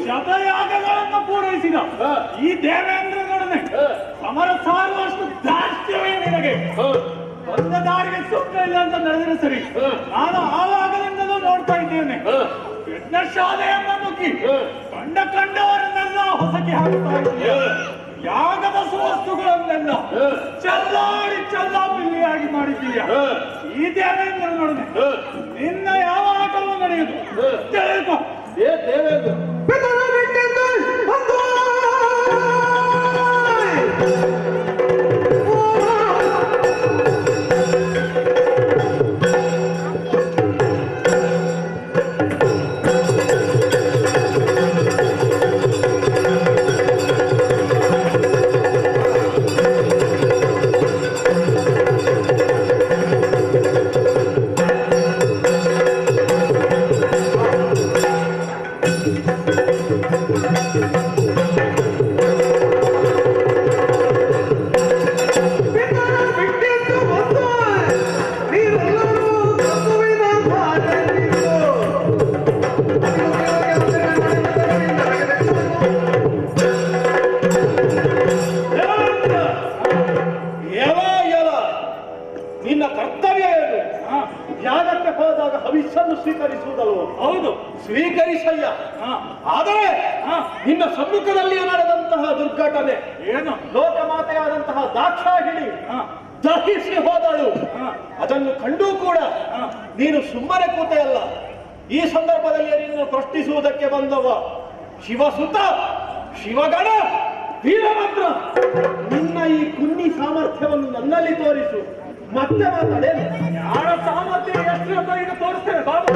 ಶತಯಾಗಗಳನ್ನು ಪೂರೈಸಿದ ಈ ದೇವೇಂದ್ರನೊಡನೆ ಸಮರ ಸಾರುವಷ್ಟು ದಾಷ್ಟ್ಯವೇ ನಿನಗೆ ಬಂದ ದಾರಿಗೆ ಸುತ್ತ ಇಲ್ಲ ಅಂತ ನಡೆದರೆ ಸರಿ. ನಾನು ಆವಾಗಲಿಂದಲೂ ನೋಡ್ತಾ ಇದ್ದೇನೆ. ಯಜ್ಞ ಶಾಲೆಯನ್ನ ಮುಗಿ ಕಂಡವರನ್ನೆಲ್ಲ ಹೊಸಕಿ ಹಾಕ್ತಾ ಇದ್ದೀಯ. ಯಾಗದ ಸುವಸ್ತುಗಳನ್ನೆಲ್ಲ ಚೆಲ್ಲಾಪಿಲ್ಲಿಯಾಗಿ ಮಾಡಿದ್ದೀಯ. ಈ ದೇವೇಂದ್ರನೊಡನೆ ನಿನ್ನ ಯಾವ ಆಟವೂ ನಡೆಯುದು ತಿಳ್ಕೊ. ದೇವೇಂದ್ರ ನಿನ್ನ ಕರ್ತವ್ಯ ಏನು? ಯಾಗಕ್ಕೆ ಹೋದಾಗ ಹವಿಸ್ಸನ್ನು ಸ್ವೀಕರಿಸುವುದಲ್ವ? ಹೌದು, ಸ್ವೀಕರಿಸಯ್ಯ. ಆದರೆ ನಿನ್ನ ಸಮ್ಮುಖದಲ್ಲಿಯೇ ನಡೆದಂತಹ ದುರ್ಘಟನೆ ಏನು? ಲೋಕಮಾತೆಯಾದಂತಹ ದಾಕ್ಷಾಯಿಣಿ ದಹಿಸಿ ಹೋದಳು. ಅದನ್ನು ಕಂಡೂ ಕೂಡ ನೀನು ಸುಮ್ಮನೆ ಕೂತೆಯಲ್ಲ. ಈ ಸಂದರ್ಭದಲ್ಲಿ ನಿನ್ನನ್ನು ಪ್ರಶ್ನಿಸುವುದಕ್ಕೆ ಬಂದವ ಶಿವಸುತ, ಶಿವಗಣ, ವೀರಭದ್ರ, ನಿನ್ನ ಈ ಕುನ್ನಿ ಸಾಮರ್ಥ್ಯವನ್ನು ನನ್ನಲ್ಲಿ ತೋರಿಸು. ಮತ್ತೆ ಮಾತಾಡೇನು? ಯಾರ ಸಾಮರ್ಥ್ಯ ಎಷ್ಟು ಈಗ ತೋರಿಸ್ತೇನೆ ಬಾಬು.